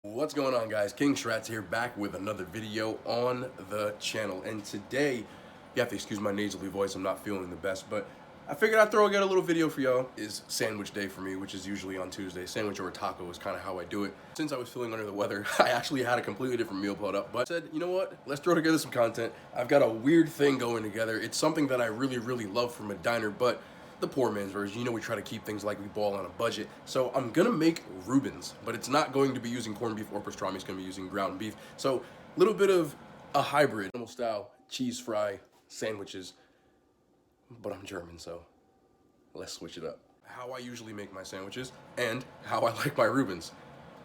What's going on, guys? King Shrats here, back with another video on the channel. And today, you have to excuse my nasally voice, I'm not feeling the best, but I figured I'd throw a little video for y'all. Is sandwich day for me, which is usually on Tuesday. Sandwich or a taco is kind of how I do it. Since I was feeling under the weather, I actually had a completely different meal planned up, but I said, you know what? Let's throw together some content. I've got a weird thing going together. It's something that I really love from a diner, but the poor man's version. You know, we try to keep things like we ball on a budget. So I'm gonna make Reubens, but it's not going to be using corned beef or pastrami. It's gonna be using ground beef. So a little bit of a hybrid, normal style cheese fry sandwiches, but I'm German, so let's switch it up. How I usually make my sandwiches and how I like my Reubens.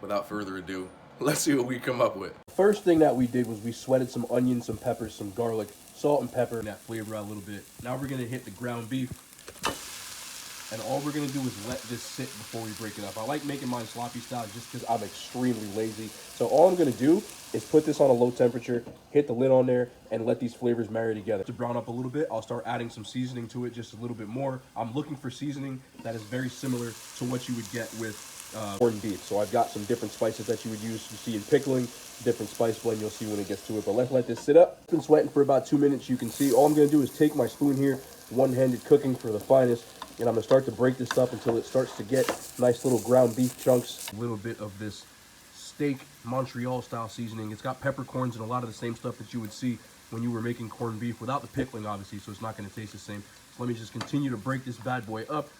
Without further ado, let's see what we come up with. First thing that we did was we sweated some onions, some peppers, some garlic, salt and pepper, and that flavor out a little bit. Now we're gonna hit the ground beef. And all we're gonna do is let this sit before we break it up. I like making mine sloppy style just because I'm extremely lazy. So all I'm gonna do is put this on a low temperature, hit the lid on there, and let these flavors marry together. To brown up a little bit, I'll start adding some seasoning to it just a little bit more. I'm looking for seasoning that is very similar to what you would get with corned beef. So I've got some different spices that you would use. You see in pickling, different spice blend, you'll see when it gets to it. But let's let this sit up. It's been sweating for about 2 minutes. You can see all I'm gonna do is take my spoon here, one-handed cooking for the finest, and I'm gonna start to break this up until it starts to get nice little ground beef chunks. A little bit of this steak Montreal style seasoning. It's got peppercorns and a lot of the same stuff that you would see when you were making corned beef without the pickling, obviously, so it's not gonna taste the same. So let me just continue to break this bad boy up.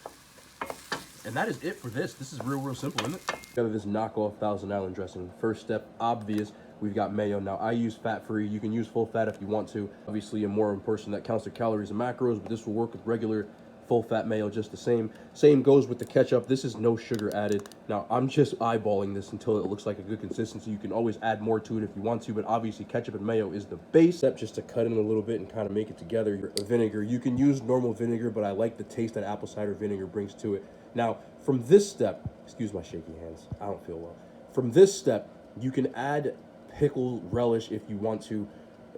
And that is it for this. This is real simple, isn't it? Got this knockoff Thousand Island dressing. First step, obvious. We've got mayo. Now, I use fat-free. You can use full fat if you want to. Obviously, I'm more of a person that counts their calories and macros, but this will work with regular full-fat mayo just the same. Same goes with the ketchup. This is no sugar added. Now, I'm just eyeballing this until it looks like a good consistency. You can always add more to it if you want to, but obviously ketchup and mayo is the base step, just to cut in a little bit and kind of make it together. Your vinegar, you can use normal vinegar, but I like the taste that apple cider vinegar brings to it. Now, from this step, excuse my shaky hands, I don't feel well. From this step, you can add pickle relish if you want to.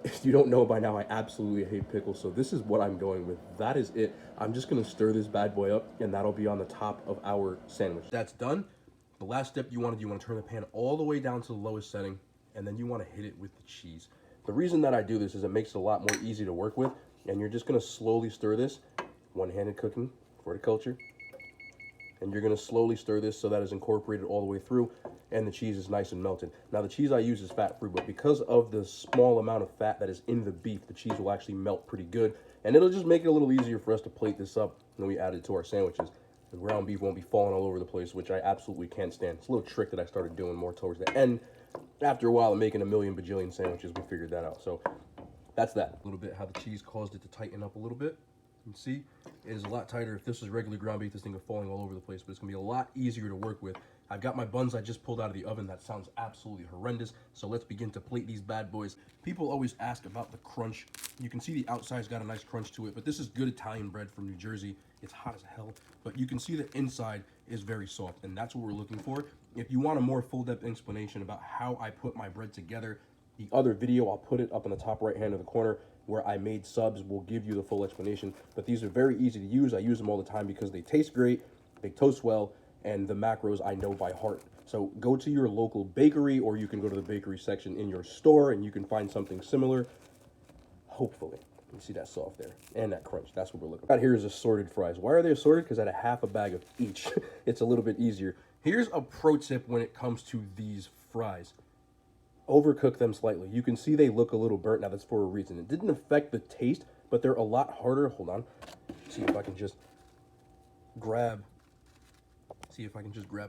If you don't know by now, I absolutely hate pickles, so this is what I'm going with. That is it. I'm just gonna stir this bad boy up, and that'll be on the top of our sandwich. That's done. The last step you wanna do, you wanna turn the pan all the way down to the lowest setting, and then you wanna hit it with the cheese. The reason that I do this is it makes it a lot more easy to work with, and you're just gonna slowly stir this, one-handed cooking for the culture. And you're gonna slowly stir this so that it's incorporated all the way through and the cheese is nice and melted. Now the cheese I use is fat-free, but because of the small amount of fat that is in the beef, the cheese will actually melt pretty good. And it'll just make it a little easier for us to plate this up when we add it to our sandwiches. The ground beef won't be falling all over the place, which I absolutely can't stand. It's a little trick that I started doing more towards the end. After a while of making a million bajillion sandwiches, we figured that out. So that's that. A little bit how the cheese caused it to tighten up a little bit. You can see it is a lot tighter. If this was regular ground beef, this thing is falling all over the place, but it's gonna be a lot easier to work with. I've got my buns I just pulled out of the oven. That sounds absolutely horrendous. So let's begin to plate these bad boys. People always ask about the crunch. You can see the outside's got a nice crunch to it, but this is good Italian bread from New Jersey. It's hot as hell, but you can see the inside is very soft, and that's what we're looking for. If you want a more full-depth explanation about how I put my bread together, the other video, I'll put it up in the top right hand of the corner where I made subs, will give you the full explanation. But these are very easy to use. I use them all the time because they taste great, they toast well, and the macros I know by heart. So go to your local bakery, or you can go to the bakery section in your store and you can find something similar, hopefully. You see that soft there and that crunch. That's what we're looking for. Out here is assorted fries. Why are they assorted? Because I had a half a bag of each. It's a little bit easier. Here's a pro tip when it comes to these fries. Overcook them slightly. You can see they look a little burnt. Now that's for a reason. It didn't affect the taste, but they're a lot harder. Hold on. See if I can just grab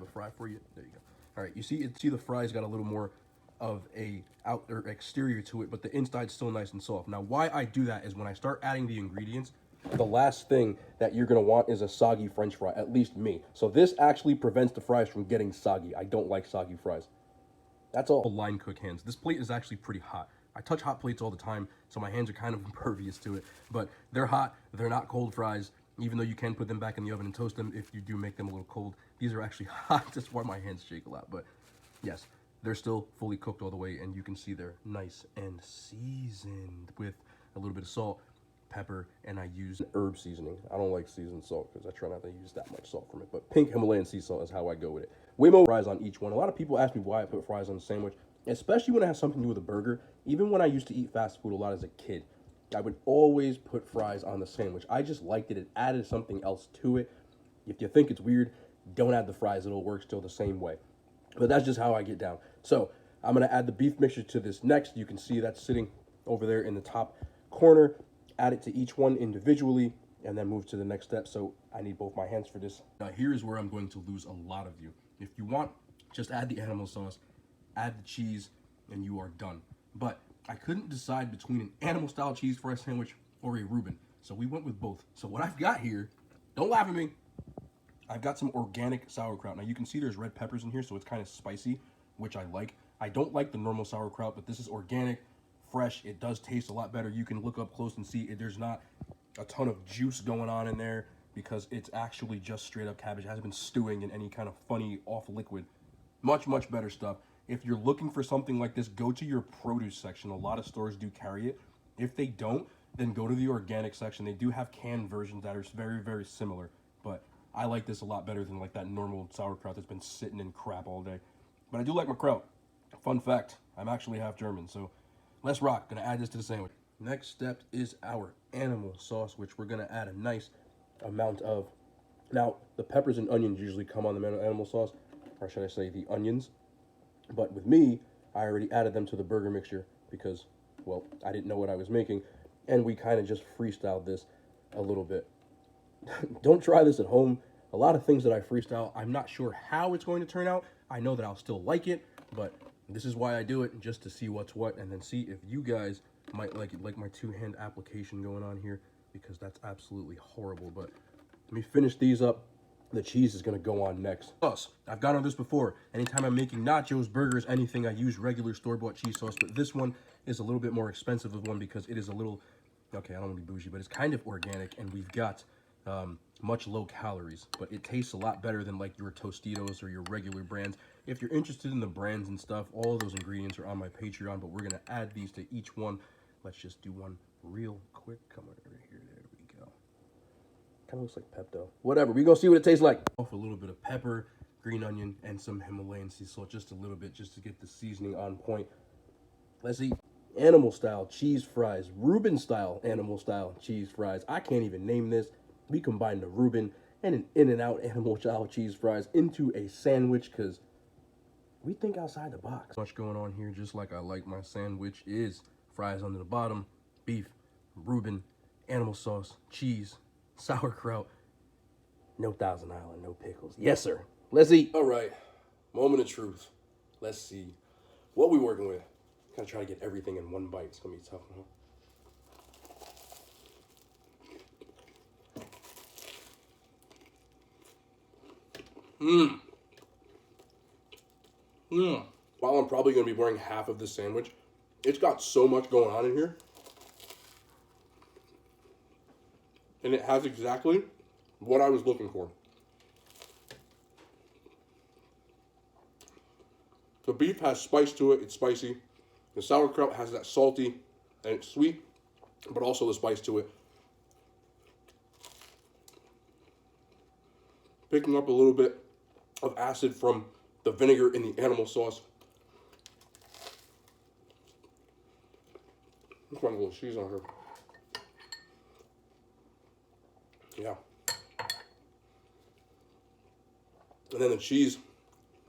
a fry for you. There you go. All right, you see the fries got a little more of a outer exterior to it, but the inside's still nice and soft. Now, why I do that is when I start adding the ingredients, the last thing that you're gonna want is a soggy French fry, at least me. So this actually prevents the fries from getting soggy. I don't like soggy fries. That's all. Line cook hands. This plate is actually pretty hot. I touch hot plates all the time, so my hands are kind of impervious to it, but they're hot, they're not cold fries, even though you can put them back in the oven and toast them if you do make them a little cold. These are actually hot. That's why my hands shake a lot, but yes, they're still fully cooked all the way, and you can see they're nice and seasoned with a little bit of salt. pepper, and I use herb seasoning. I don't like seasoned salt because I try not to use that much salt from it, but pink Himalayan sea salt is how I go with it. Way more fries on each one. A lot of people ask me why I put fries on the sandwich, especially when it has something to do with a burger. Even when I used to eat fast food a lot as a kid, I would always put fries on the sandwich. I just liked it. It added something else to it. If you think it's weird, don't add the fries. It'll work still the same way. But that's just how I get down. So I'm going to add the beef mixture to this next. You can see that's sitting over there in the top corner. Add it to each one individually and then move to the next step. So I need both my hands for this. Now here is where I'm going to lose a lot of you. If you want, just add the animal sauce, add the cheese, and you are done. But I couldn't decide between an animal style cheese fry sandwich or a Reuben. So we went with both. So what I've got here, don't laugh at me, I've got some organic sauerkraut. Now you can see there's red peppers in here, so it's kind of spicy, which I like. I don't like the normal sauerkraut, but this is organic, fresh. It does taste a lot better. You can look up close and see there's not a ton of juice going on in there because it's actually just straight up cabbage. It hasn't been stewing in any kind of funny off liquid. Much, much better stuff. If you're looking for something like this, go to your produce section. A lot of stores do carry it. If they don't, then go to the organic section. They do have canned versions that are very, very similar, but I like this a lot better than like that normal sauerkraut that's been sitting in crap all day. But I do like my kraut. Fun fact, I'm actually half German, so let's rock. Gonna add this to the sandwich. Next step is our animal sauce, which we're gonna add a nice amount of. Now, the peppers and onions usually come on the animal sauce, or should I say the onions. But with me, I already added them to the burger mixture because, well, I didn't know what I was making, and we kind of just freestyled this a little bit. Don't try this at home. A lot of things that I freestyle, I'm not sure how it's going to turn out. I know that I'll still like it, but this is why I do it, just to see what's what, and then see if you guys might like it, like my two-hand application going on here, because that's absolutely horrible. But let me finish these up. The cheese is going to go on next. Sauce. I've gone on this before. Anytime I'm making nachos, burgers, anything, I use regular store-bought cheese sauce, but this one is a little bit more expensive of one because it is a little, okay, I don't want to be bougie, but it's kind of organic, and we've got much low calories, but it tastes a lot better than like your Tostitos or your regular brands. If you're interested in the brands and stuff, all of those ingredients are on my Patreon, but we're going to add these to each one. Let's just do one real quick. Come over here. There we go. Kind of looks like Pepto. Whatever. We're going to see what it tastes like. Off a little bit of pepper, green onion, and some Himalayan sea salt. Just a little bit, just to get the seasoning on point. Let's eat. Animal style cheese fries. Reuben style animal style cheese fries. I can't even name this. We combined the Reuben and an In-N-Out animal style cheese fries into a sandwich because we think outside the box. Much going on here, just like I like my sandwich is fries under the bottom, beef, Reuben, animal sauce, cheese, sauerkraut, no Thousand Island, no pickles. Yes, sir. Let's eat. All right, moment of truth. Let's see what we working with. Gonna try to get everything in one bite. It's gonna be tough, huh? While I'm probably going to be wearing half of this sandwich, it's got so much going on in here. And it has exactly what I was looking for. The beef has spice to it. It's spicy. The sauerkraut has that salty and it's sweet, but also the spice to it. Picking up a little bit of acid from the vinegar in the animal sauce. Let's put a little cheese on here. Yeah. And then the cheese,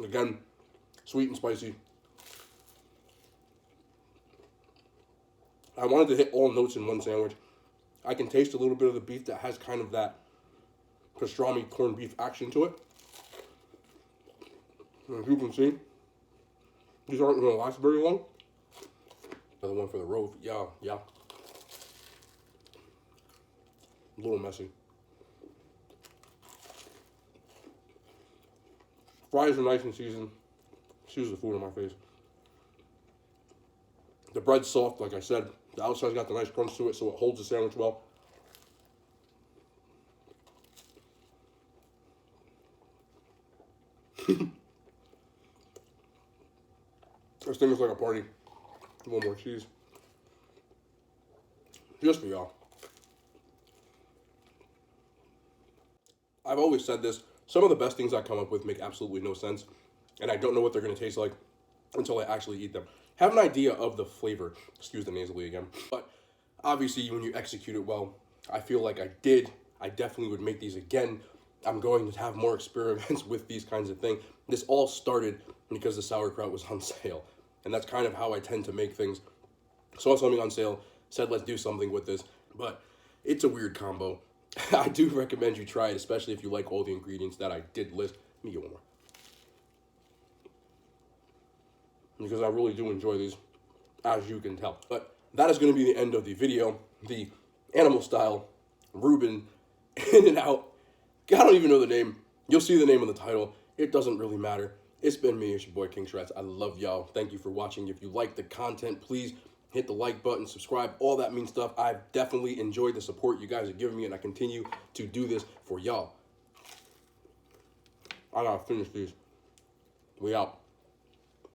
again, sweet and spicy. I wanted to hit all notes in one sandwich. I can taste a little bit of the beef that has kind of that pastrami corned beef action to it. As you can see, these aren't going to last very long. Another one for the roast. Yeah. A little messy. Fries are nice and seasoned. Excuse the food in my face. The bread's soft, like I said. The outside's got the nice crunch to it, so it holds the sandwich well. This thing is like a party. A little more cheese. Just for y'all. I've always said this, some of the best things I come up with make absolutely no sense, and I don't know what they're going to taste like until I actually eat them. Have an idea of the flavor, excuse the nasally again, but obviously when you execute it well, I feel like I did. I definitely would make these again. I'm going to have more experiments with these kinds of things. This all started because the sauerkraut was on sale, and that's kind of how I tend to make things. Saw something on sale, said let's do something with this, but it's a weird combo. I do recommend you try it, especially if you like all the ingredients that I did list. Let me get one more, because I really do enjoy these, as you can tell. But that is going to be the end of the video. The animal style Reuben in and out. I don't even know the name. You'll see the name in the title. It doesn't really matter. It's been me, it's your boy King Shrats. I love y'all. Thank you for watching. If you like the content, please hit the like button, subscribe, all that mean stuff. I've definitely enjoyed the support you guys are giving me, and I continue to do this for y'all. I gotta finish these. We out.